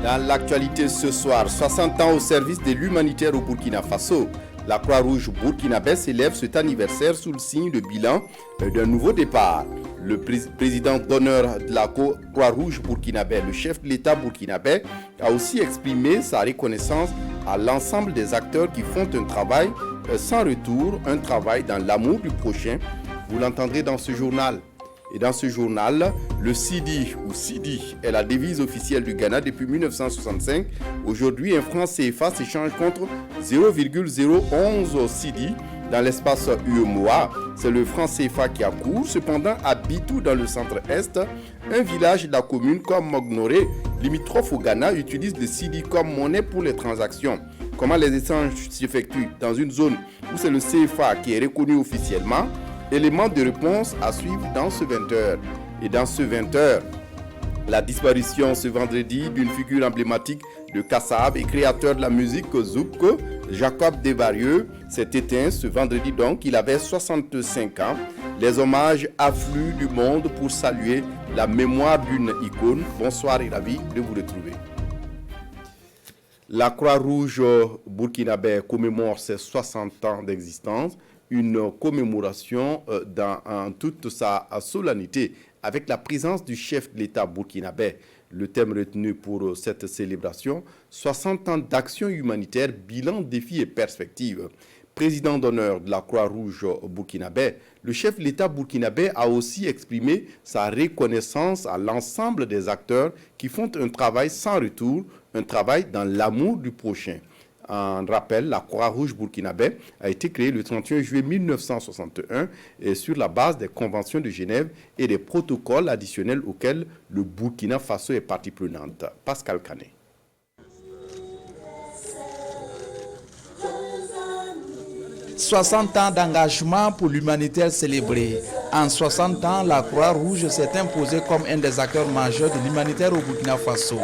Dans l'actualité ce soir, 60 ans au service de l'humanitaire au Burkina Faso. La Croix-Rouge burkinabé célèbre cet anniversaire sous le signe de bilan d'un nouveau départ. Le président d'honneur de la Croix-Rouge burkinabé, le chef de l'État burkinabé, a aussi exprimé sa reconnaissance à l'ensemble des acteurs qui font un travail sans retour, un travail dans l'amour du prochain. Vous l'entendrez dans ce journal. Et dans ce journal, le Cedi ou Sidi est la devise officielle du Ghana depuis 1965. Aujourd'hui, un franc CFA s'échange contre 0,011 Cedi dans l'espace UEMOA. C'est le franc CFA qui a cours. Cependant, à Bitou, dans le centre-est, un village de la commune comme Mognoré, limitrophe au Ghana, utilise le Cedi comme monnaie pour les transactions. Comment les échanges s'effectuent dans une zone où c'est le CFA qui est reconnu officiellement? Élément de réponse à suivre dans ce 20h. Et dans ce 20h, la disparition ce vendredi d'une figure emblématique de Kassav et créateur de la musique Zouk, Jacob Desvarieux, s'est éteint ce vendredi donc. Il avait 65 ans. Les hommages affluent du monde pour saluer la mémoire d'une icône. Bonsoir et ravi de vous retrouver. La Croix-Rouge burkinabé commémore ses 60 ans d'existence. Une commémoration en toute sa solennité avec la présence du chef de l'État burkinabé. Le thème retenu pour cette célébration, 60 ans d'action humanitaire, bilan, défis et perspectives. Président d'honneur de la Croix-Rouge burkinabé, le chef de l'État burkinabé a aussi exprimé sa reconnaissance à l'ensemble des acteurs qui font un travail sans retour, un travail dans l'amour du prochain. En rappel, la Croix-Rouge burkinabé a été créée le 31 juillet 1961 et sur la base des conventions de Genève et des protocoles additionnels auxquels le Burkina Faso est partie prenante. Pascal Canet. 60 ans d'engagement pour l'humanitaire célébré. En 60 ans, la Croix-Rouge s'est imposée comme un des acteurs majeurs de l'humanitaire au Burkina Faso.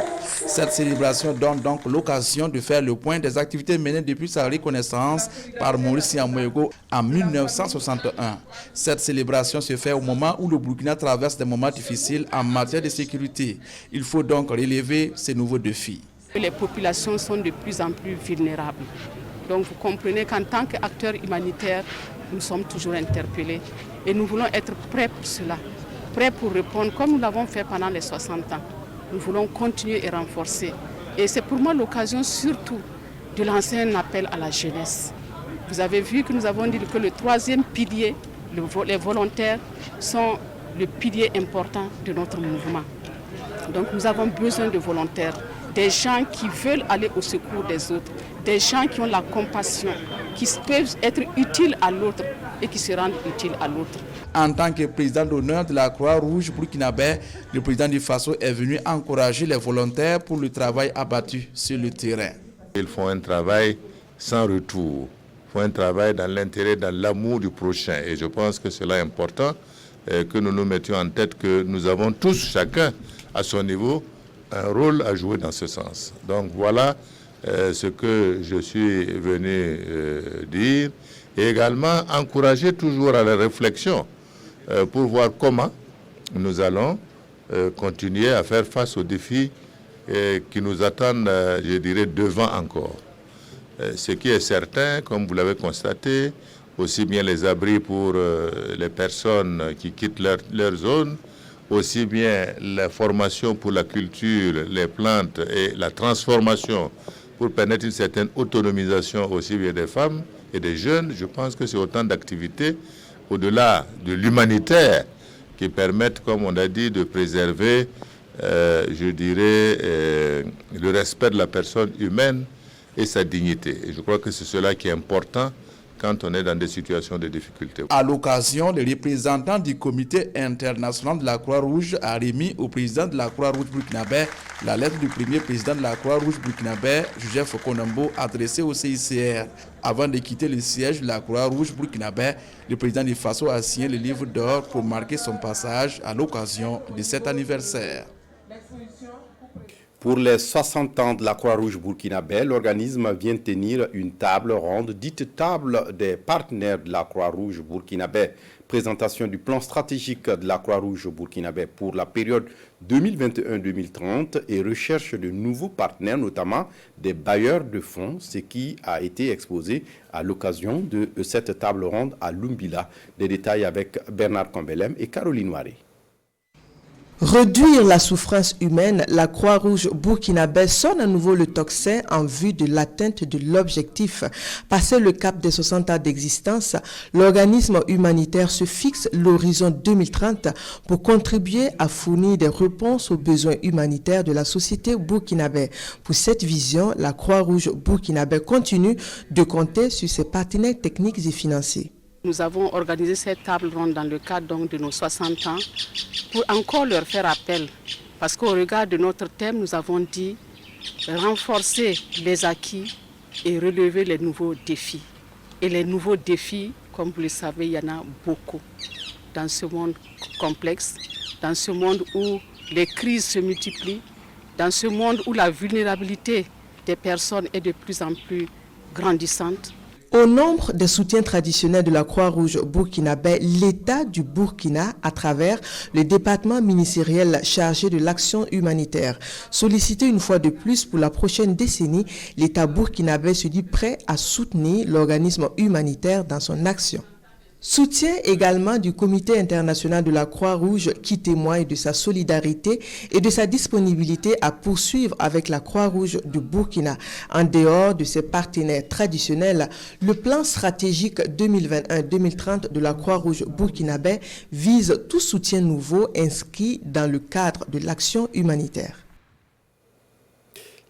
Cette célébration donne donc l'occasion de faire le point des activités menées depuis sa reconnaissance par Maurice Yamoego en 1961. Cette célébration se fait au moment où le Burkina traverse des moments difficiles en matière de sécurité. Il faut donc relever ces nouveaux défis. Les populations sont de plus en plus vulnérables. Donc vous comprenez qu'en tant qu'acteurs humanitaires, nous sommes toujours interpellés et nous voulons être prêts pour cela, prêts pour répondre comme nous l'avons fait pendant les 60 ans. Nous voulons continuer et renforcer. Et c'est pour moi l'occasion surtout de lancer un appel à la jeunesse. Vous avez vu que nous avons dit que le troisième pilier, les volontaires, sont le pilier important de notre mouvement. Donc nous avons besoin de volontaires, des gens qui veulent aller au secours des autres, des gens qui ont la compassion, qui peuvent être utiles à l'autre et qui se rendent utiles à l'autre. En tant que président d'honneur de la Croix-Rouge burkinabé, le président du Faso est venu encourager les volontaires pour le travail abattu sur le terrain. Ils font un travail sans retour, ils font un travail dans l'intérêt, dans l'amour du prochain. Et je pense que cela est important que nous nous mettions en tête que nous avons tous, chacun à son niveau, un rôle à jouer dans ce sens. Donc voilà ce que je suis venu dire et également encourager toujours à la réflexion pour voir comment nous allons continuer à faire face aux défis qui nous attendent, je dirais, devant encore. Ce qui est certain, comme vous l'avez constaté, aussi bien les abris pour les personnes qui quittent leur zone, aussi bien la formation pour la culture, les plantes et la transformation pour permettre une certaine autonomisation aussi bien des femmes et des jeunes. Je pense que c'est autant d'activités au-delà de l'humanitaire qui permettent, comme on a dit, de préserver, je dirais, le respect de la personne humaine et sa dignité. Et je crois que c'est cela qui est important quand on est dans des situations de difficulté. À l'occasion, le représentant du comité international de la Croix-Rouge a remis au président de la Croix-Rouge burkinabé la lettre du premier président de la Croix-Rouge burkinabé, Joseph Konambo, adressée au CICR. Avant de quitter le siège de la Croix-Rouge burkinabé, le président du Faso a signé le livre d'or pour marquer son passage à l'occasion de cet anniversaire. Pour les 60 ans de la Croix-Rouge burkinabé, l'organisme vient tenir une table ronde, dite table des partenaires de la Croix-Rouge burkinabé. Présentation du plan stratégique de la Croix-Rouge burkinabé pour la période 2021-2030 et recherche de nouveaux partenaires, notamment des bailleurs de fonds, ce qui a été exposé à l'occasion de cette table ronde à Lumbila. Des détails avec Bernard Combelem et Caroline Waré. Réduire la souffrance humaine, la Croix-Rouge burkinabé sonne à nouveau le tocsin en vue de l'atteinte de l'objectif. Passer le cap des 60 ans d'existence, l'organisme humanitaire se fixe l'horizon 2030 pour contribuer à fournir des réponses aux besoins humanitaires de la société burkinabé. Pour cette vision, la Croix-Rouge burkinabé continue de compter sur ses partenaires techniques et financiers. Nous avons organisé cette table ronde dans le cadre donc de nos 60 ans pour encore leur faire appel. Parce qu'au regard de notre thème, nous avons dit renforcer les acquis et relever les nouveaux défis. Et les nouveaux défis, comme vous le savez, il y en a beaucoup dans ce monde complexe, dans ce monde où les crises se multiplient, dans ce monde où la vulnérabilité des personnes est de plus en plus grandissante. Au nombre des soutiens traditionnels de la Croix-Rouge burkinabé, l'État du Burkina, à travers le département ministériel chargé de l'action humanitaire, sollicité une fois de plus pour la prochaine décennie, l'État burkinabé se dit prêt à soutenir l'organisme humanitaire dans son action. Soutien également du Comité international de la Croix-Rouge qui témoigne de sa solidarité et de sa disponibilité à poursuivre avec la Croix-Rouge du Burkina. En dehors de ses partenaires traditionnels, le plan stratégique 2021-2030 de la Croix-Rouge burkinabé vise tout soutien nouveau inscrit dans le cadre de l'action humanitaire.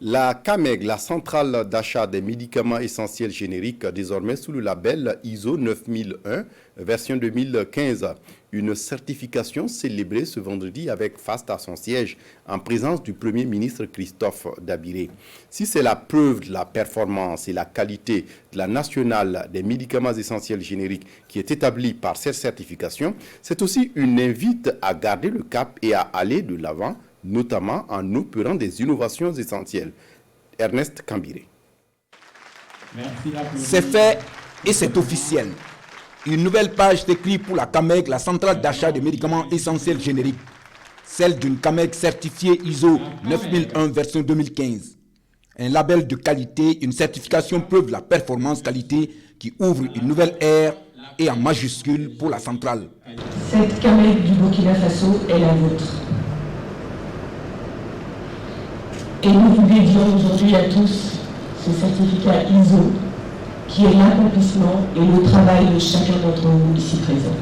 La CAMEG, la centrale d'achat des médicaments essentiels génériques, désormais sous le label ISO 9001, version 2015. Une certification célébrée ce vendredi avec faste à son siège en présence du Premier ministre Christophe Dabiré. Si c'est la preuve de la performance et la qualité de la nationale des médicaments essentiels génériques qui est établie par cette certification, c'est aussi une invite à garder le cap et à aller de l'avant, notamment en opérant des innovations essentielles. Ernest Kambiré. C'est fait et c'est officiel. Une nouvelle page s'écrit pour la CAMEG, la centrale d'achat de médicaments essentiels génériques. Celle d'une CAMEG certifiée ISO 9001 version 2015. Un label de qualité, une certification preuve de la performance qualité qui ouvre une nouvelle ère et en majuscule pour la centrale. Cette CAMEG du Burkina Faso est la vôtre. Et nous vous dédions aujourd'hui à tous ce certificat ISO qui est l'accomplissement et le travail de chacun d'entre vous ici présents.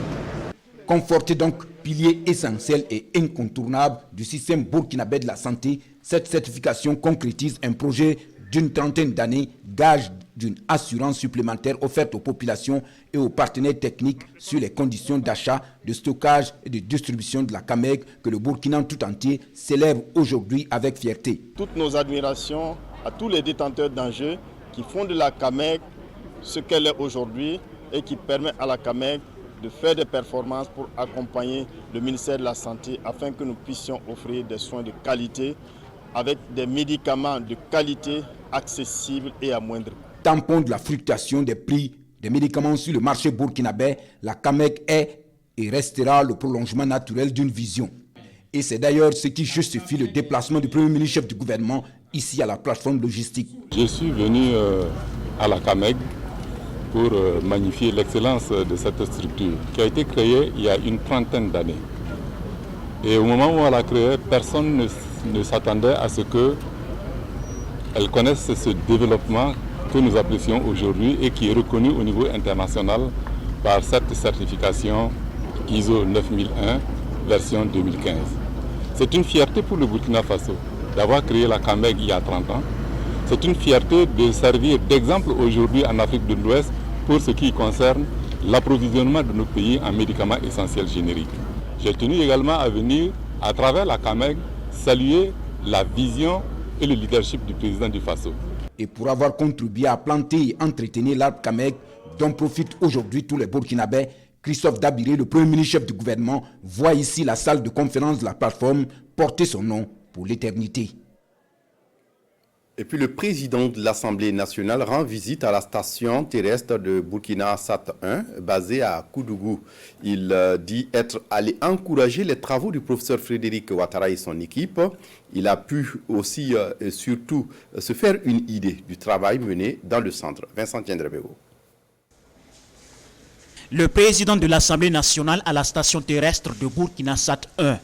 Conforté donc pilier essentiel et incontournable du système burkinabé de la santé, cette certification concrétise un projet d'une trentaine d'années, gage d'une assurance supplémentaire offerte aux populations et aux partenaires techniques sur les conditions d'achat, de stockage et de distribution de la CAMEG que le Burkina tout entier célèbre aujourd'hui avec fierté. Toutes nos admirations à tous les détenteurs d'enjeux qui font de la CAMEG ce qu'elle est aujourd'hui et qui permet à la CAMEG de faire des performances pour accompagner le ministère de la Santé afin que nous puissions offrir des soins de qualité avec des médicaments de qualité accessibles et à moindre coût. Tampon de la fluctuation des prix des médicaments sur le marché burkinabé, la CAMEG est et restera le prolongement naturel d'une vision. Et c'est d'ailleurs ce qui justifie le déplacement du Premier ministre chef du gouvernement ici à la plateforme logistique. Je suis venu à la CAMEG pour magnifier l'excellence de cette structure qui a été créée il y a une trentaine d'années. Et au moment où on l'a créée, personne ne s'attendait à ce qu'elle connaisse ce développement que nous apprécions aujourd'hui et qui est reconnu au niveau international par cette certification ISO 9001 version 2015. C'est une fierté pour le Burkina Faso d'avoir créé la CAMEG il y a 30 ans. C'est une fierté de servir d'exemple aujourd'hui en Afrique de l'Ouest pour ce qui concerne l'approvisionnement de nos pays en médicaments essentiels génériques. J'ai tenu également à venir, à travers la CAMEG, saluer la vision et le leadership du président du Faso. Et pour avoir contribué à planter et entretenir l'arbre CAMEG, dont profitent aujourd'hui tous les Burkinabés, Christophe Dabiré, le Premier ministre chef du gouvernement, voit ici la salle de conférence de la plateforme porter son nom pour l'éternité. Et puis le président de l'Assemblée nationale rend visite à la station terrestre de Burkina Sat 1, basée à Koudougou. Il dit être allé encourager les travaux du professeur Frédéric Ouattara et son équipe. Il a pu aussi et surtout se faire une idée du travail mené dans le centre. Vincent Tiendrebego. Le président de l'Assemblée nationale à la station terrestre de Burkina Sat 1.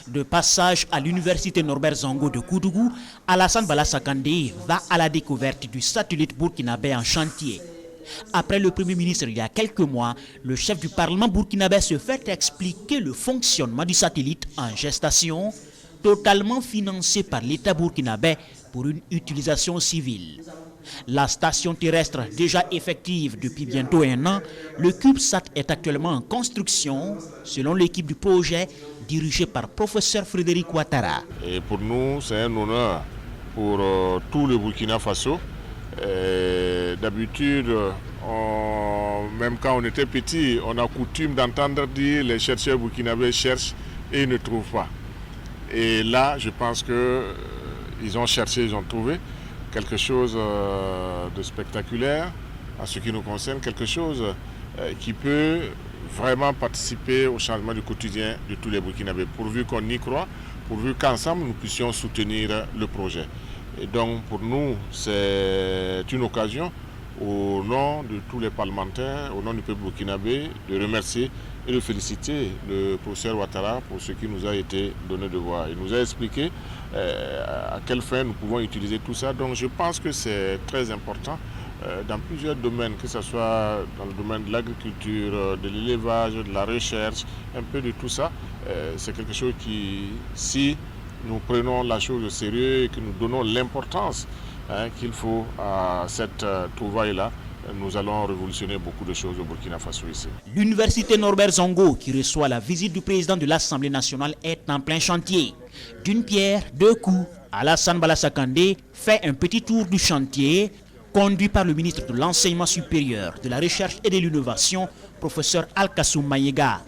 De passage à l'université Norbert Zongo de Koudougou, Alassane Balaza Kandé va à la découverte du satellite burkinabé en chantier. Après le Premier ministre il y a quelques mois, le chef du Parlement burkinabé se fait expliquer le fonctionnement du satellite en gestation, totalement financé par l'État burkinabé pour une utilisation civile. La station terrestre déjà effective depuis bientôt 1 an, le CubeSat est actuellement en construction, selon l'équipe du projet dirigée par professeur Frédéric Ouattara. Et pour nous, c'est un honneur pour tout le Burkina Faso. D'habitude, même quand on était petit, on a coutume d'entendre dire les chercheurs burkinabés cherchent et ils ne trouvent pas. Et là, je pense qu'ils ont cherché, ils ont trouvé quelque chose de spectaculaire en ce qui nous concerne, quelque chose qui peut vraiment participer au changement du quotidien de tous les Burkinabés, pourvu qu'on y croit, pourvu qu'ensemble nous puissions soutenir le projet. Et donc pour nous, c'est une occasion, au nom de tous les parlementaires, au nom du peuple burkinabé, de remercier et de féliciter le professeur Ouattara pour ce qui nous a été donné de voir. Il nous a expliqué à quelle fin nous pouvons utiliser tout ça. Donc je pense que c'est très important dans plusieurs domaines, que ce soit dans le domaine de l'agriculture, de l'élevage, de la recherche, un peu de tout ça. C'est quelque chose qui, si nous prenons la chose au sérieux et que nous donnons l'importance qu'il faut à cette trouvaille-là, nous allons révolutionner beaucoup de choses au Burkina Faso ici. L'université Norbert Zongo, qui reçoit la visite du président de l'Assemblée nationale, est en plein chantier. D'une pierre, deux coups, Alassane Balaza Kandé fait un petit tour du chantier, conduit par le ministre de l'Enseignement supérieur, de la Recherche et de l'Innovation, professeur Alkassoum Maïga.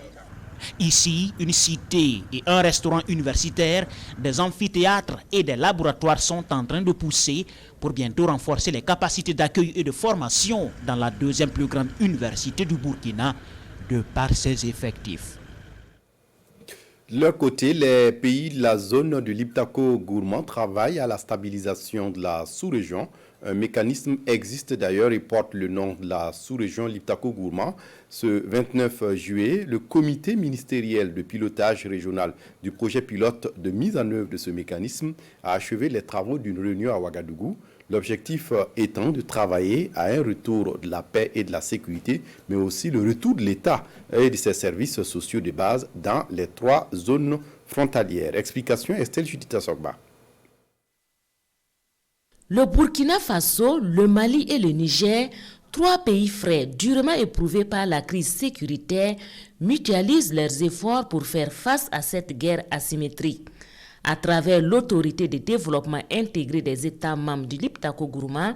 Ici, une cité et un restaurant universitaire, des amphithéâtres et des laboratoires sont en train de pousser pour bientôt renforcer les capacités d'accueil et de formation dans la deuxième plus grande université du Burkina, de par ses effectifs. De leur côté, les pays de la zone du Liptako-Gourmand travaillent à la stabilisation de la sous-région. Un mécanisme existe d'ailleurs et porte le nom de la sous-région Liptako-Gourmand. Ce 29 juillet, le comité ministériel de pilotage régional du projet pilote de mise en œuvre de ce mécanisme a achevé les travaux d'une réunion à Ouagadougou. L'objectif étant de travailler à un retour de la paix et de la sécurité, mais aussi le retour de l'État et de ses services sociaux de base dans les 3 zones frontalières. Explication Estelle Judita Sogba. Le Burkina Faso, le Mali et le Niger, 3 pays frères durement éprouvés par la crise sécuritaire, mutualisent leurs efforts pour faire face à cette guerre asymétrique. À travers l'autorité de développement intégré des États membres du Liptako-Gourmand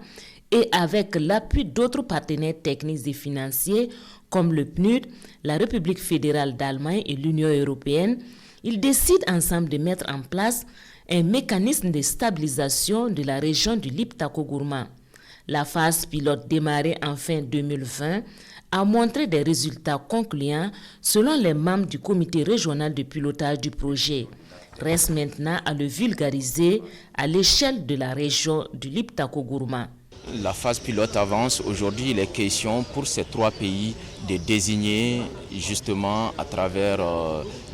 et avec l'appui d'autres partenaires techniques et financiers comme le PNUD, la République fédérale d'Allemagne et l'Union européenne, ils décident ensemble de mettre en place un mécanisme de stabilisation de la région du Liptako-Gourmand. La phase pilote démarrée en fin 2020 a montré des résultats concluants selon les membres du comité régional de pilotage du projet. Reste maintenant à le vulgariser à l'échelle de la région du Liptako-Gourmand. La phase pilote avance. Aujourd'hui, il est question pour ces 3 pays de désigner justement à travers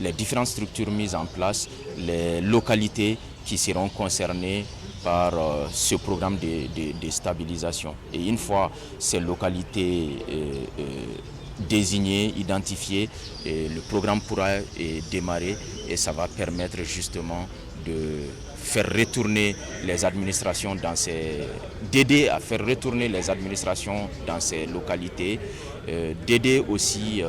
les différentes structures mises en place, les localités qui seront concernées par ce programme de stabilisation. Et une fois ces localités désignées, identifiées, le programme pourra démarrer et ça va permettre justement de faire retourner les administrations d'aider à faire retourner les administrations dans ces localités, d'aider aussi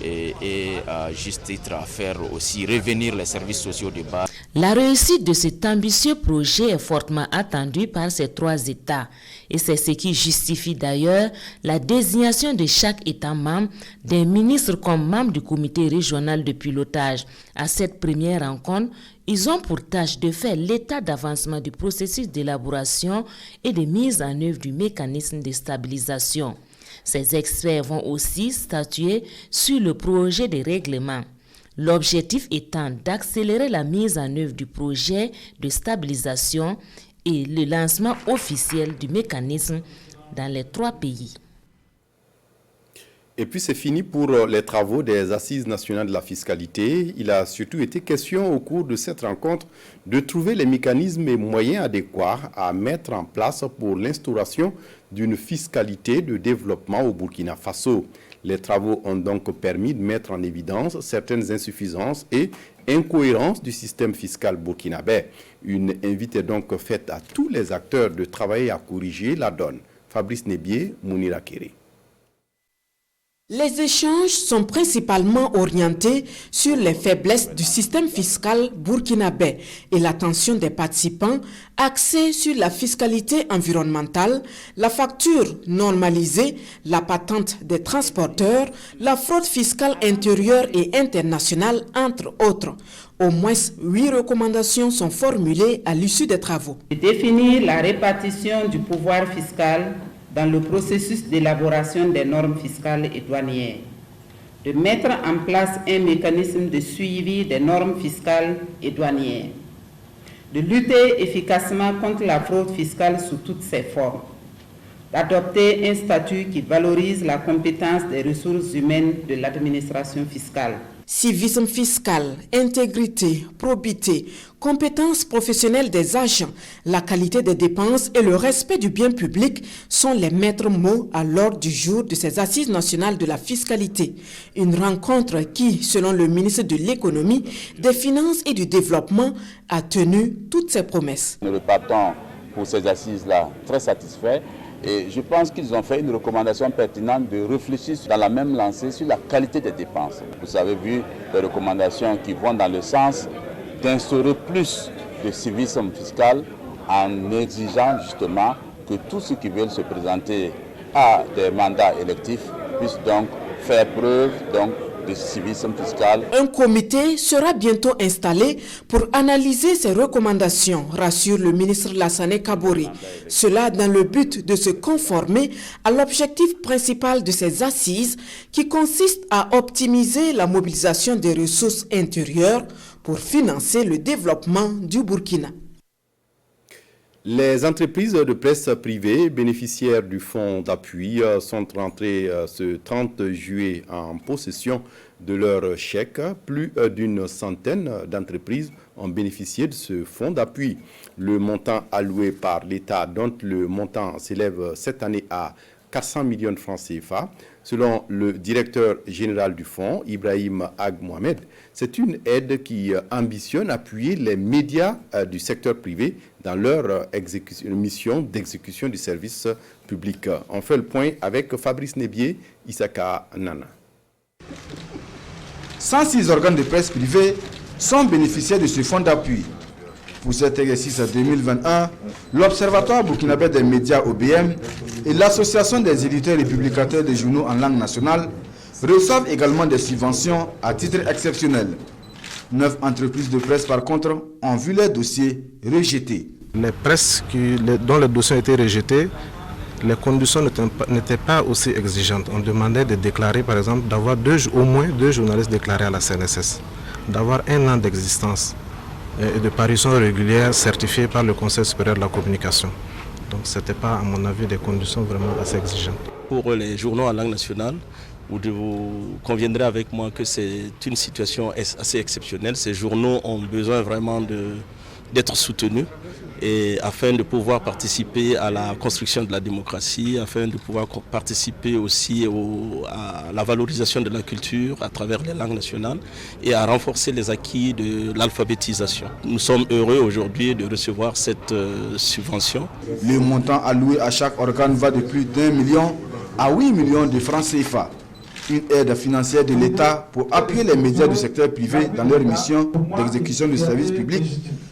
et à juste titre à faire aussi revenir les services sociaux de base. La réussite de cet ambitieux projet est fortement attendue par ces 3 États et c'est ce qui justifie d'ailleurs la désignation de chaque État membre des ministres comme membres du comité régional de pilotage. À cette première rencontre, Ils ont pour tâche de faire l'état d'avancement du processus d'élaboration et de mise en œuvre du mécanisme de stabilisation. Ces experts vont aussi statuer sur le projet de règlement. L'objectif étant d'accélérer la mise en œuvre du projet de stabilisation et le lancement officiel du mécanisme dans les 3 pays. Et puis c'est fini pour les travaux des Assises nationales de la fiscalité. Il a surtout été question au cours de cette rencontre de trouver les mécanismes et moyens adéquats à mettre en place pour l'instauration d'une fiscalité de développement au Burkina Faso. Les travaux ont donc permis de mettre en évidence certaines insuffisances et incohérences du système fiscal burkinabé. Une invite est donc faite à tous les acteurs de travailler à corriger la donne. Fabrice Nebié, Mounira Kéré. Les échanges sont principalement orientés sur les faiblesses du système fiscal burkinabé et l'attention des participants axée sur la fiscalité environnementale, la facture normalisée, la patente des transporteurs, la fraude fiscale intérieure et internationale, entre autres. Au moins 8 recommandations sont formulées à l'issue des travaux. Définir la répartition du pouvoir fiscal dans le processus d'élaboration des normes fiscales et douanières, de mettre en place un mécanisme de suivi des normes fiscales et douanières, de lutter efficacement contre la fraude fiscale sous toutes ses formes, d'adopter un statut qui valorise la compétence des ressources humaines de l'administration fiscale. Civisme fiscal, intégrité, probité, compétences professionnelles des agents, la qualité des dépenses et le respect du bien public sont les maîtres mots à l'ordre du jour de ces assises nationales de la fiscalité. Une rencontre qui, selon le ministre de l'Économie, des Finances et du Développement, a tenu toutes ses promesses. Nous repartons pour ces assises-là très satisfaits. Et je pense qu'ils ont fait une recommandation pertinente de réfléchir dans la même lancée sur la qualité des dépenses. Vous avez vu des recommandations qui vont dans le sens d'instaurer plus de civisme fiscal en exigeant justement que tous ceux qui veulent se présenter à des mandats électifs puissent donc faire preuve de civisme fiscal. Un comité sera bientôt installé pour analyser ces recommandations, rassure le ministre Lassane Kabore. Cela dans le but de se conformer à l'objectif principal de ces assises qui consiste à optimiser la mobilisation des ressources intérieures pour financer le développement du Burkina. Les entreprises de presse privées bénéficiaires du fonds d'appui sont rentrées ce 30 juillet en possession de leur chèque. Plus d'une centaine d'entreprises ont bénéficié de ce fonds d'appui. Le montant alloué par l'État, dont le montant s'élève cette année à 400 millions de francs CFA. Selon le directeur général du fonds, Ibrahim Ag Mohamed, c'est une aide qui ambitionne appuyer les médias du secteur privé dans leur mission d'exécution du service public. On fait le point avec Fabrice Nebié, Isaka Nana. 106 organes de presse privés sont bénéficiaires de ce fonds d'appui. Pour cet exercice 2021, l'Observatoire burkinabé des médias OBM et l'Association des éditeurs et publicateurs de journaux en langue nationale reçoivent également des subventions à titre exceptionnel. 9 entreprises de presse, par contre, ont vu leurs dossiers rejetés. Les presses dont les dossiers ont été rejetés, les conditions n'étaient pas aussi exigeantes. On demandait de déclarer, par exemple, d'avoir au moins 2 journalistes déclarés à la CNSS, d'avoir 1 an d'existence et de parution régulière certifiée par le Conseil supérieur de la communication. Donc ce n'était pas, à mon avis, des conditions vraiment assez exigeantes. Pour les journaux en langue nationale, vous conviendrez avec moi que c'est une situation assez exceptionnelle. Ces journaux ont besoin vraiment d'être soutenus et afin de pouvoir participer à la construction de la démocratie, afin de pouvoir participer aussi à la valorisation de la culture à travers les langues nationales et à renforcer les acquis de l'alphabétisation. Nous sommes heureux aujourd'hui de recevoir cette subvention. Le montant alloué à chaque organe va de plus d'1 million à 8 millions de francs CFA. Une aide financière de l'État pour appuyer les médias du secteur privé dans leur mission d'exécution du service public,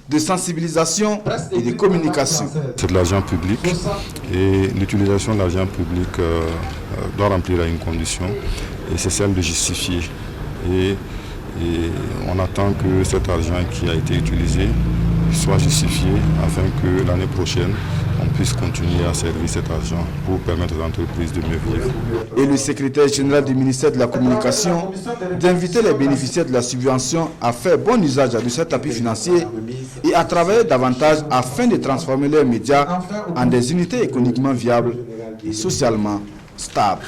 de sensibilisation et de communication. C'est de l'argent public et l'utilisation de l'argent public doit remplir une condition et c'est celle de justifier. Et Et on attend que cet argent qui a été utilisé soit justifié afin que l'année prochaine, on puisse continuer à servir cet argent pour permettre aux entreprises de mieux vivre. Et le secrétaire général du ministère de la Communication d'inviter les bénéficiaires de la subvention à faire bon usage de cet appui financier et à travailler davantage afin de transformer leurs médias en des unités économiquement viables et socialement stables.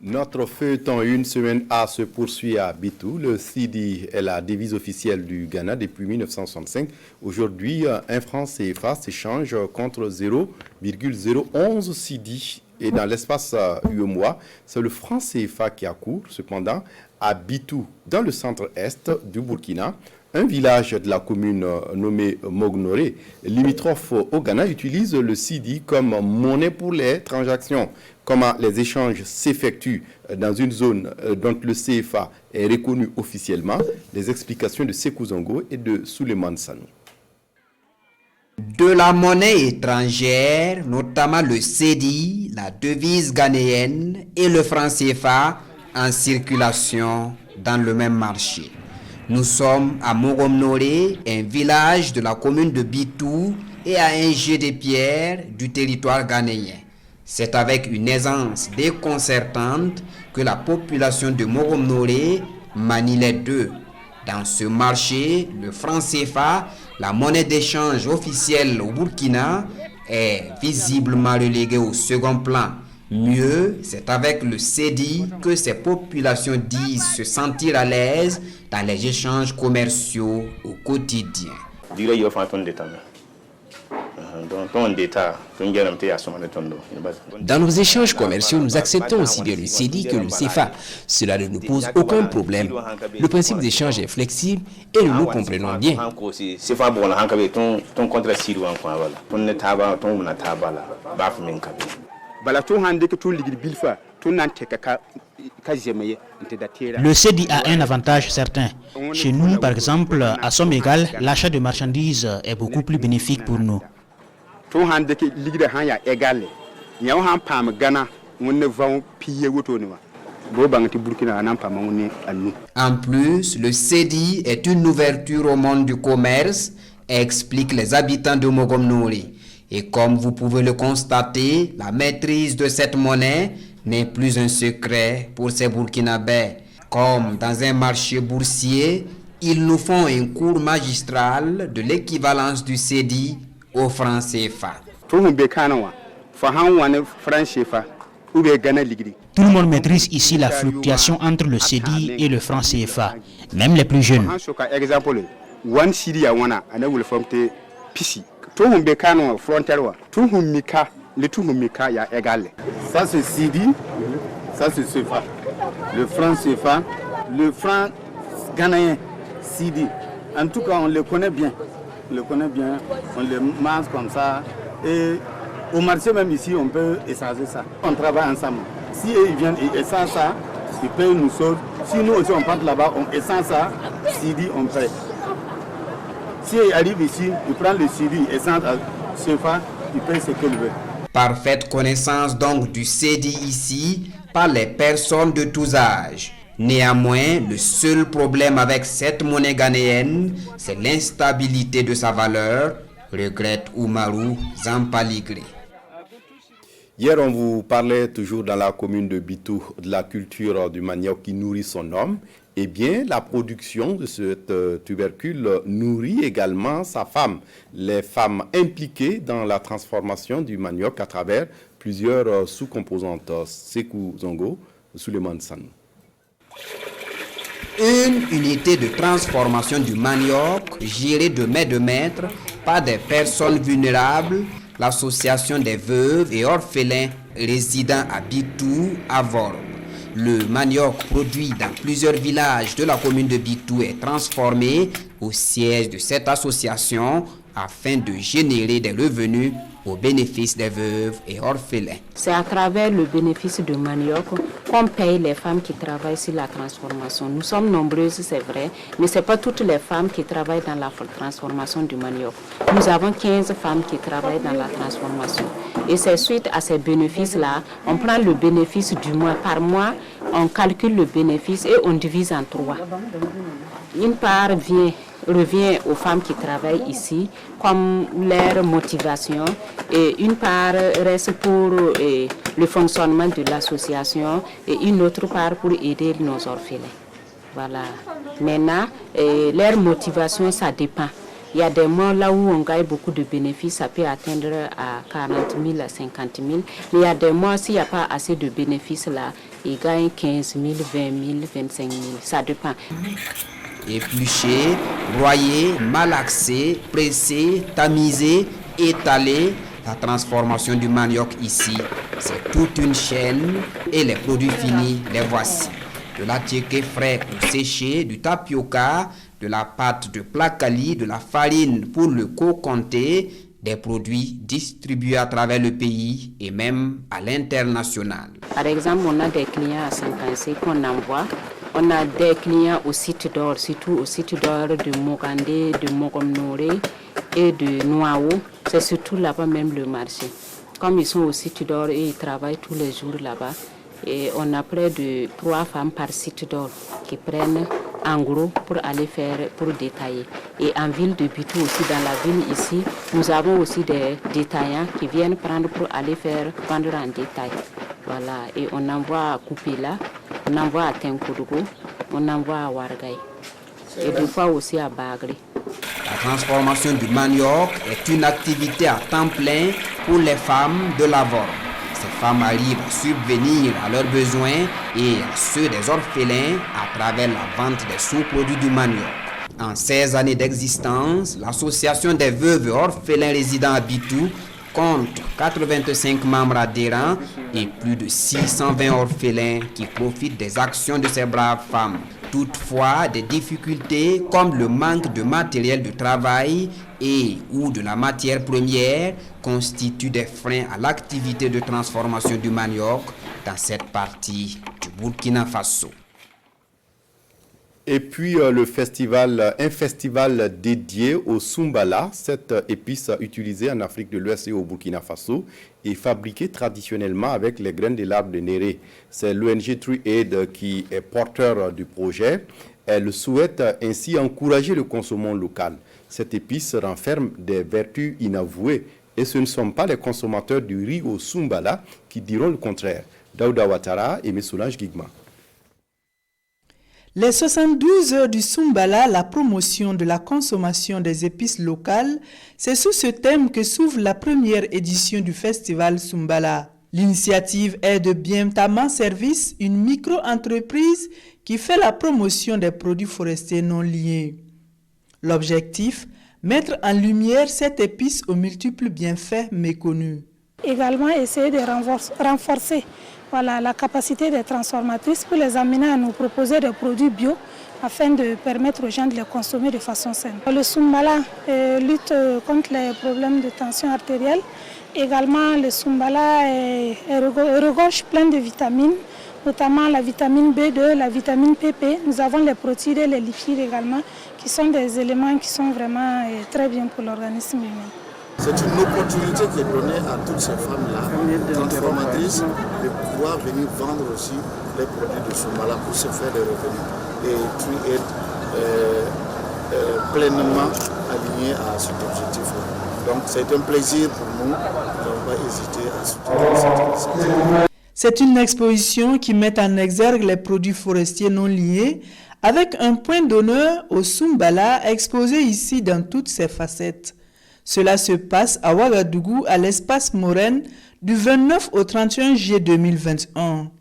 Notre feuilleton Une semaine A se poursuit à Bitou. Le CEDI est la devise officielle du Ghana depuis 1965. Aujourd'hui, un franc CFA s'échange contre 0,011 CEDI. Et dans l'espace UEMOA, c'est le franc CFA qui a cours. Cependant, à Bitou, dans le centre-est du Burkina, un village de la commune nommé Mognoré, limitrophe au Ghana, utilise le CEDI comme monnaie pour les transactions. Comment les échanges s'effectuent dans une zone dont le CFA est reconnu officiellement. Les explications de Sekou Zongo et de Souleymane Sanou. De la monnaie étrangère, notamment le CEDI, la devise ghanéenne et le franc CFA en circulation dans le même marché. Nous sommes à Mogomnoré, un village de la commune de Bitou et à un jet de pierre du territoire ghanéen. C'est avec une aisance déconcertante que la population de Mogomnoré manie les deux. Dans ce marché, le franc CFA, la monnaie d'échange officielle au Burkina, est visiblement relégué au second plan. Mieux, c'est avec le CEDI que ces populations disent se sentir à l'aise dans les échanges commerciaux au quotidien. Dans nos échanges commerciaux, nous acceptons aussi bien le CEDI que le CFA. Cela ne nous pose aucun problème. Le principe d'échange est flexible et nous nous comprenons bien. Le CEDI a un avantage certain. Chez nous, par exemple, à somme égale, l'achat de marchandises est beaucoup plus bénéfique pour nous. En plus, le CEDI est une ouverture au monde du commerce, expliquent les habitants de Mogomnoré. Et comme vous pouvez le constater, la maîtrise de cette monnaie n'est plus un secret pour ces Burkinabés. Comme dans un marché boursier, ils nous font un cours magistral de l'équivalence du CEDI au franc CFA. Tout le monde maîtrise ici la fluctuation entre le CEDI et le franc CFA, même les plus jeunes. Ça c'est CEDI, ça c'est CFA. Le franc CFA, le franc ghanéen CEDI. En tout cas, on le connaît bien. On le mange comme ça. Et au marché même ici, on peut échanger ça. On travaille ensemble. Si ils viennent et échangent ça, ils payent nous autres. Si nous aussi on part là-bas, on échange ça, CEDI, on paye. Si il arrive ici, il prend le CEDI, il échange à CFA, il paye ce qu'il veut. Parfaite connaissance donc du CEDI ici par les personnes de tous âges. Néanmoins, le seul problème avec cette monnaie ghanéenne, c'est l'instabilité de sa valeur, regrette Oumarou Zampaligré. Hier, on vous parlait toujours dans la commune de Bitou de la culture du manioc qui nourrit son homme. Eh bien, la production de ce tubercule nourrit également sa femme. Les femmes impliquées dans la transformation du manioc à travers plusieurs sous-composantes. Sekou Zongo, Souleymane Sanou. Une unité de transformation du manioc gérée de main de maître par des personnes vulnérables, l'association des veuves et orphelins résidant à Bitou, à Vorbe. Le manioc produit dans plusieurs villages de la commune de Bitou est transformé au siège de cette association afin de générer des revenus au bénéfice des veuves et orphelins. C'est à travers le bénéfice du manioc qu'on paye les femmes qui travaillent sur la transformation. Nous sommes nombreuses, c'est vrai, mais ce n'est pas toutes les femmes qui travaillent dans la transformation du manioc. Nous avons 15 femmes qui travaillent dans la transformation. Et c'est suite à ces bénéfices-là, on prend le bénéfice du mois par mois, on calcule le bénéfice et on divise en 3. Une part revient aux femmes qui travaillent ici comme leur motivation et une part reste pour le fonctionnement de l'association et une autre part pour aider nos orphelins. Voilà. Maintenant, leur motivation, ça dépend. Il y a des mois là où on gagne beaucoup de bénéfices, ça peut atteindre à 40 000, à 50 000. Mais il y a des mois, s'il n'y a pas assez de bénéfices là, ils gagnent 15 000, 20 000, 25 000. Ça dépend. Éplucher, broyer, malaxer, presser, tamiser, étaler. La transformation du manioc ici, c'est toute une chaîne et les produits finis, les voici. De l'attiéké frais pour sécher, du tapioca, de la pâte de placali, de la farine pour le co-comté, des produits distribués à travers le pays et même à l'international. Par exemple, on a des clients à Saint-Pancé qu'on envoie. On a des clients au site d'or, surtout au site d'or de Mogandé, de Mogomnoré et de Noao. C'est surtout là-bas même le marché. Comme ils sont au site d'or et ils travaillent tous les jours là-bas, et on a près de 3 femmes par site d'or qui prennent en gros pour aller faire, pour détailler. Et en ville de Bitou aussi, dans la ville ici, nous avons aussi des détaillants qui viennent prendre pour aller faire vendre en détail. Voilà, et on envoie à Koupila, on envoie à Tenkodougou, on envoie à Wargaï. Et des fois aussi à Bagri. La transformation du manioc est une activité à temps plein pour les femmes de Lavore. Ces femmes arrivent à subvenir à leurs besoins et à ceux des orphelins à travers la vente des sous-produits du manioc. En 16 années d'existence, l'association des veuves et orphelins résidant à Bitou compte 85 membres adhérents et plus de 620 orphelins qui profitent des actions de ces braves femmes. Toutefois, des difficultés comme le manque de matériel de travail et ou de la matière première constituent des freins à l'activité de transformation du manioc dans cette partie du Burkina Faso. Et puis un festival dédié au Soumbala, cette épice utilisée en Afrique de l'Ouest et au Burkina Faso, est fabriquée traditionnellement avec les graines de l'arbre de Néré. C'est l'ONG Tree Aid qui est porteur du projet. Elle souhaite ainsi encourager le consommation local. Cette épice renferme des vertus inavouées et ce ne sont pas les consommateurs du riz au Soumbala qui diront le contraire. Daouda Ouattara et Solange Guigma. Les 72 heures du Soumbala, la promotion de la consommation des épices locales, c'est sous ce thème que s'ouvre la première édition du festival Soumbala. L'initiative est de Biemtama Service, une micro-entreprise qui fait la promotion des produits forestiers non liés. L'objectif, mettre en lumière cette épice aux multiples bienfaits méconnus. Également essayer de renforcer la capacité des transformatrices pour les amener à nous proposer des produits bio afin de permettre aux gens de les consommer de façon saine. Le Soumbala lutte contre les problèmes de tension artérielle. Également, le Soumbala regorge plein de vitamines, notamment la vitamine B2, la vitamine PP. Nous avons les protéines et les lipides également, qui sont des éléments qui sont vraiment très bien pour l'organisme humain. C'est une opportunité qui est donnée à toutes ces femmes-là, transformatrices, de pouvoir venir vendre aussi les produits de Soumbala pour se faire des revenus. Et Tree Aid est pleinement aligné à cet objectif-là. Donc c'est un plaisir pour nous, on ne va pas hésiter à soutenir cette initiative. C'est une exposition qui met en exergue les produits forestiers non liés, avec un point d'honneur au Soumbala exposé ici dans toutes ses facettes. Cela se passe à Ouagadougou, à l'espace Morène, du 29 au 31 juillet 2021.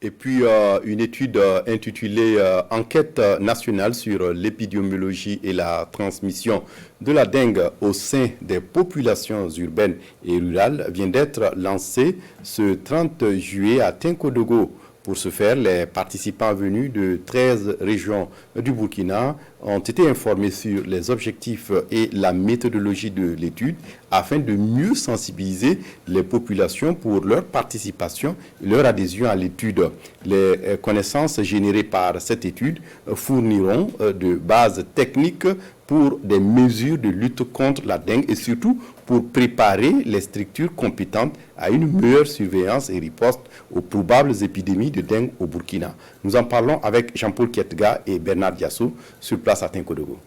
Et puis une étude intitulée « Enquête nationale sur l'épidémiologie et la transmission de la dengue au sein des populations urbaines et rurales » vient d'être lancée ce 30 juillet à Tenkodougou. Pour ce faire, les participants venus de 13 régions du Burkina ont été informés sur les objectifs et la méthodologie de l'étude afin de mieux sensibiliser les populations pour leur participation et leur adhésion à l'étude. Les connaissances générées par cette étude fourniront de bases techniques pour des mesures de lutte contre la dengue et surtout pour préparer les structures compétentes à une meilleure surveillance et riposte aux probables épidémies de dengue au Burkina. Nous en parlons avec Jean-Paul Kietga et Bernard Diasso sur place à Tinkodogo.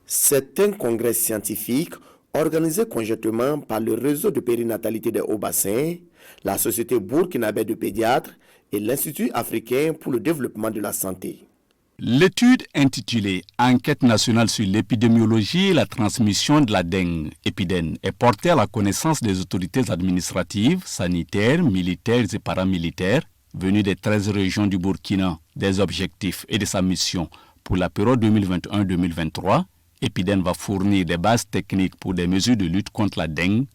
C'est un congrès scientifique organisé conjointement par le réseau de périnatalité des Hauts-Bassins, la Société burkinabé de pédiatres et l'Institut africain pour le développement de la santé. L'étude intitulée « Enquête nationale sur l'épidémiologie et la transmission de la dengue, épidène » est portée à la connaissance des autorités administratives, sanitaires, militaires et paramilitaires venues des 13 régions du Burkina, des objectifs et de sa mission pour la période 2021-2023. Épidène va fournir des bases techniques pour des mesures de lutte contre la dengue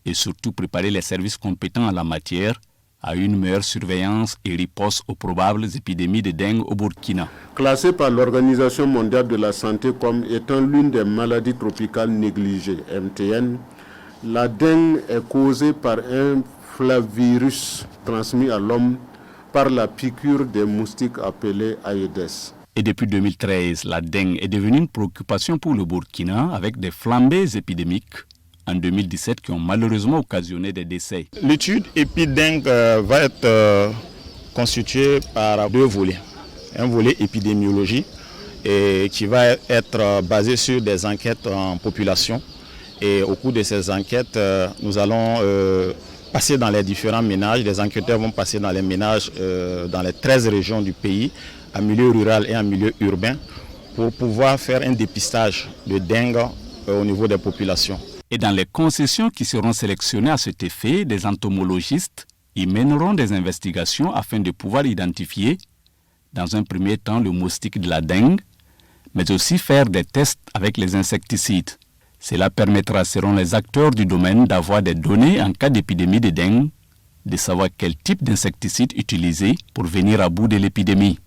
et surtout préparer les services compétents en la matière à une meilleure surveillance et riposte aux probables épidémies de dengue au Burkina. Classée par l'Organisation mondiale de la santé comme étant l'une des maladies tropicales négligées, MTN, la dengue est causée par un flavirus transmis à l'homme par la piqûre des moustiques appelés Aedes. Et depuis 2013, la dengue est devenue une préoccupation pour le Burkina avec des flambées épidémiques en 2017 qui ont malheureusement occasionné des décès. L'étude épidengue va être constituée par deux volets. Un volet épidémiologie et qui va être basé sur des enquêtes en population. Et au cours de ces enquêtes, nous allons passer dans les différents ménages. Les enquêteurs vont passer dans les ménages dans les 13 régions du pays, en milieu rural et en milieu urbain, pour pouvoir faire un dépistage de dengue au niveau des populations. Et dans les concessions qui seront sélectionnées à cet effet, des entomologistes y mèneront des investigations afin de pouvoir identifier, dans un premier temps, le moustique de la dengue, mais aussi faire des tests avec les insecticides. Cela permettra, selon les acteurs du domaine, d'avoir des données en cas d'épidémie de dengue, de savoir quel type d'insecticide utiliser pour venir à bout de l'épidémie.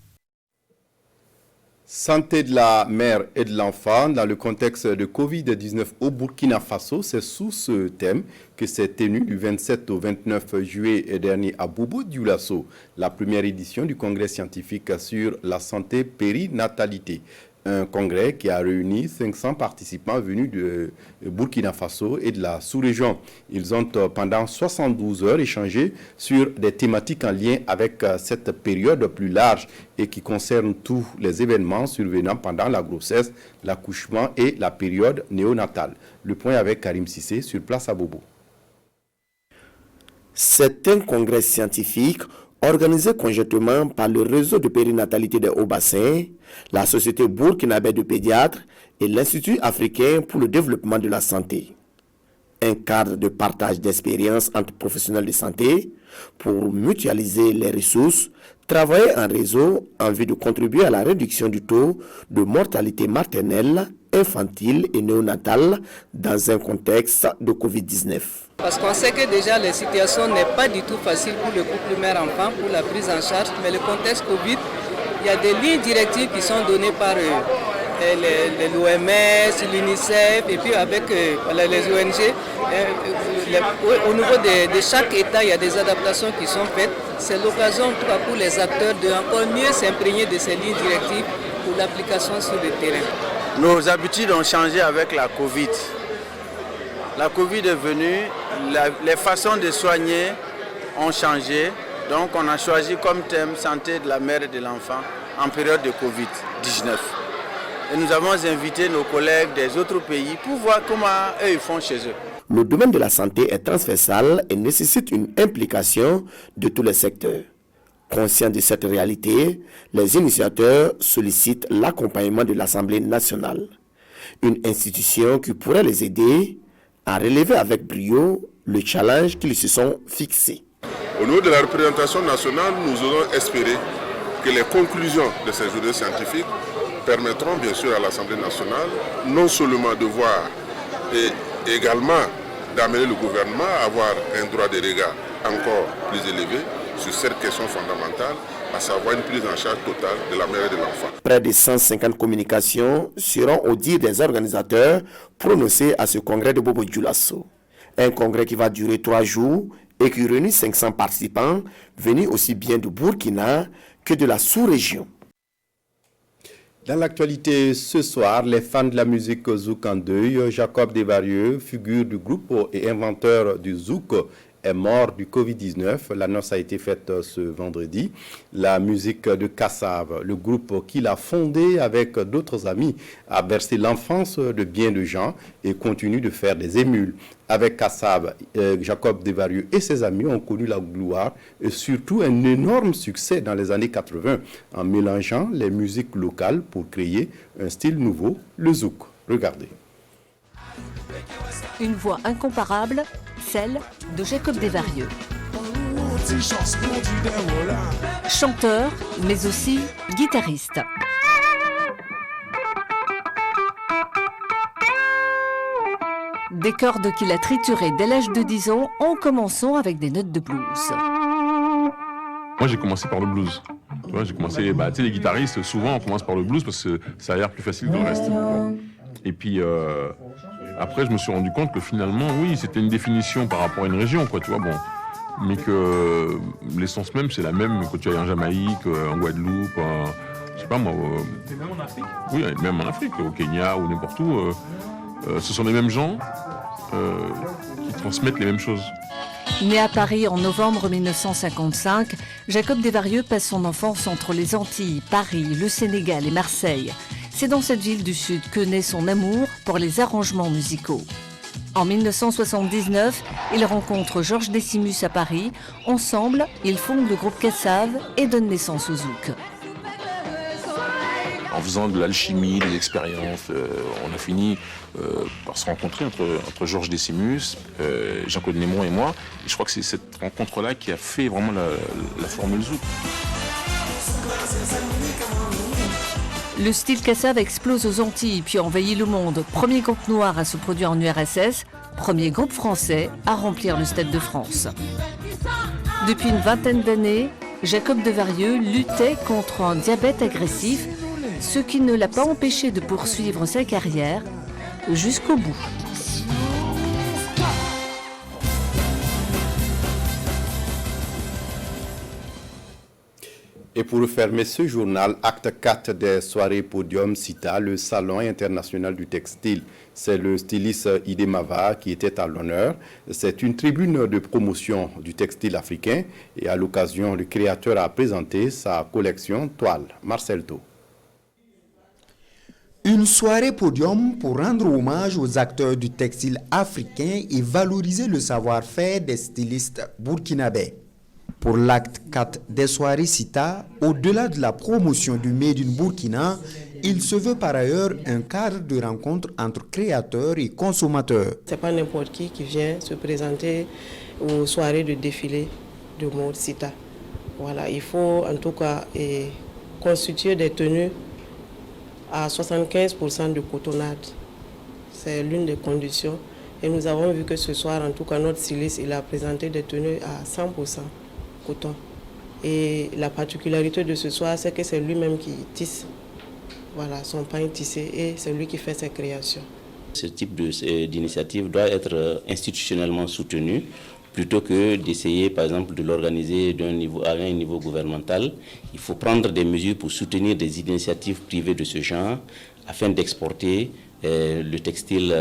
Santé de la mère et de l'enfant dans le contexte de Covid-19 au Burkina Faso, c'est sous ce thème que s'est tenue du 27 au 29 juillet dernier à Bobo-Dioulasso la première édition du congrès scientifique sur la santé périnatalité. Un congrès qui a réuni 500 participants venus de Burkina Faso et de la sous-région. Ils ont pendant 72 heures échangé sur des thématiques en lien avec cette période plus large et qui concerne tous les événements survenant pendant la grossesse, l'accouchement et la période néonatale. Le point avec Karim Sissé sur place à Bobo. C'est un congrès scientifique organisé conjointement par le réseau de périnatalité des Hauts-Bassins, la Société burkinabé de pédiatres et l'Institut africain pour le développement de la santé. Un cadre de partage d'expériences entre professionnels de santé pour mutualiser les ressources, travailler en réseau en vue de contribuer à la réduction du taux de mortalité maternelle, infantile et néonatale dans un contexte de Covid-19. Parce qu'on sait que déjà la situation n'est pas du tout facile pour le couple mère-enfant, pour la prise en charge, mais le contexte Covid, il y a des lignes directives qui sont données par l'OMS, l'UNICEF et puis avec les ONG. Au niveau de chaque État, il y a des adaptations qui sont faites. C'est l'occasion en tout cas pour les acteurs de encore mieux s'imprégner de ces lignes directives pour l'application sur le terrain. Nos habitudes ont changé avec la Covid. La Covid est venue, les façons de soigner ont changé. Donc on a choisi comme thème santé de la mère et de l'enfant en période de Covid-19. Et nous avons invité nos collègues des autres pays pour voir comment eux ils font chez eux. Le domaine de la santé est transversal et nécessite une implication de tous les secteurs. Conscients de cette réalité, les initiateurs sollicitent l'accompagnement de l'Assemblée nationale, une institution qui pourrait les aider à relever avec brio le challenge qu'ils se sont fixés. Au niveau de la représentation nationale, nous allons espérer que les conclusions de ces journées scientifiques permettront bien sûr à l'Assemblée nationale non seulement de voir et également d'amener le gouvernement à avoir un droit de regard encore plus élevé sur cette question fondamentale, à savoir une prise en charge totale de la mère et de l'enfant. Près de 150 communications seront, au dire des organisateurs, prononcées à ce congrès de Bobo Dioulasso. Un congrès qui va durer 3 jours et qui réunit 500 participants venus aussi bien du Burkina que de la sous-région. Dans l'actualité ce soir, les fans de la musique zouk en deuil, Jacob Desvarieux, figure du groupe et inventeur du zouk, est mort du Covid-19. L'annonce a été faite ce vendredi. La musique de Kassav, le groupe qu'il a fondé avec d'autres amis, a bercé l'enfance de bien de gens et continue de faire des émules. Avec Kassav, Jacob Desvarieux et ses amis ont connu la gloire et surtout un énorme succès dans les années 80 en mélangeant les musiques locales pour créer un style nouveau, le zouk. Regardez. Une voix incomparable, celle de Jacob Desvarieux. Chanteur, mais aussi guitariste. Des cordes qu'il a triturées dès l'âge de 10 ans en commençant avec des notes de blues. Moi j'ai commencé par le blues. Tu vois, j'ai commencé, tu sais, les guitaristes, souvent on commence par le blues parce que ça a l'air plus facile que le reste. Et puis après, je me suis rendu compte que finalement, oui, c'était une définition par rapport à une région, quoi, tu vois, bon. Mais que l'essence même, c'est la même que tu ailles en Jamaïque, en Guadeloupe, je sais pas moi. Même en Afrique. Oui, même en Afrique, au Kenya ou n'importe où. Ce sont les mêmes gens qui transmettent les mêmes choses. Né à Paris en novembre 1955, Jacob Desvarieux passe son enfance entre les Antilles, Paris, le Sénégal et Marseille. C'est dans cette ville du Sud que naît son amour pour les arrangements musicaux. En 1979, il rencontre Georges Décimus à Paris. Ensemble, ils fondent le groupe Kassav et donnent naissance au zouk. En faisant de l'alchimie, des expériences, on a fini par se rencontrer entre Georges Décimus, Jean-Claude Némon et moi. Et je crois que c'est cette rencontre-là qui a fait vraiment la formule zouk. Le style Kassav explose aux Antilles puis envahit le monde. Premier groupe noir à se produire en URSS, premier groupe français à remplir le Stade de France. Depuis une vingtaine d'années, Jacob Desvarieux luttait contre un diabète agressif, ce qui ne l'a pas empêché de poursuivre sa carrière jusqu'au bout. Et pour fermer ce journal, acte 4 des soirées Podium Cita, le Salon international du textile. C'est le styliste Idemava qui était à l'honneur. C'est une tribune de promotion du textile africain et à l'occasion, le créateur a présenté sa collection Toile. Marcel Thau. Une soirée podium pour rendre hommage aux acteurs du textile africain et valoriser le savoir-faire des stylistes burkinabés. Pour l'acte 4 des soirées Cita, au-delà de la promotion du Made in Burkina, il se veut par ailleurs un cadre de rencontre entre créateurs et consommateurs. Ce n'est pas n'importe qui vient se présenter aux soirées de défilé de mode Cita. Voilà, il faut en tout cas constituer des tenues à 75% de cotonnade. C'est l'une des conditions. Et nous avons vu que ce soir, en tout cas, notre styliste, il a présenté des tenues à 100% coton. Et la particularité de ce soir, c'est que c'est lui-même qui tisse. Voilà, son pain tissé et c'est lui qui fait ses créations. Ce type d'initiative doit être institutionnellement soutenu plutôt que d'essayer, par exemple, de l'organiser à un niveau gouvernemental. Il faut prendre des mesures pour soutenir des initiatives privées de ce genre afin d'exporter le textile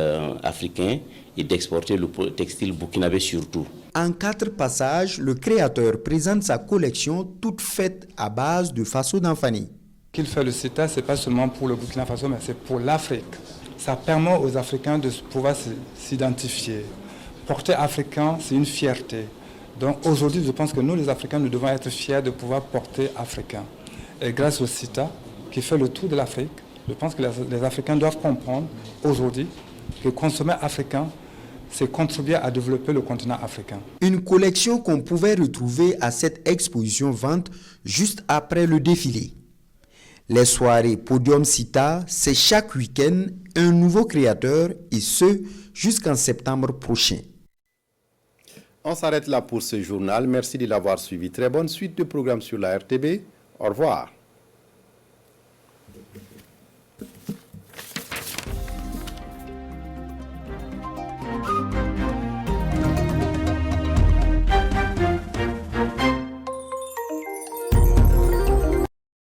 africain et d'exporter le textile burkinabé surtout. En 4 passages, le créateur présente sa collection toute faite à base de Faso d'Anfani. Qu'il fait le CETA, ce n'est pas seulement pour le Burkina Faso, mais c'est pour l'Afrique. Ça permet aux Africains de pouvoir s'identifier. Porter africain, c'est une fierté. Donc aujourd'hui, je pense que nous, les Africains, nous devons être fiers de pouvoir porter africain. Et grâce au CETA, qui fait le tour de l'Afrique, je pense que les Africains doivent comprendre aujourd'hui que consommer africain, c'est contribuer à développer le continent africain. Une collection qu'on pouvait retrouver à cette exposition vente juste après le défilé. Les soirées Podium Cita, c'est chaque week-end un nouveau créateur et ce jusqu'en septembre prochain. On s'arrête là pour ce journal. Merci de l'avoir suivi. Très bonne suite de programmes sur la RTB. Au revoir.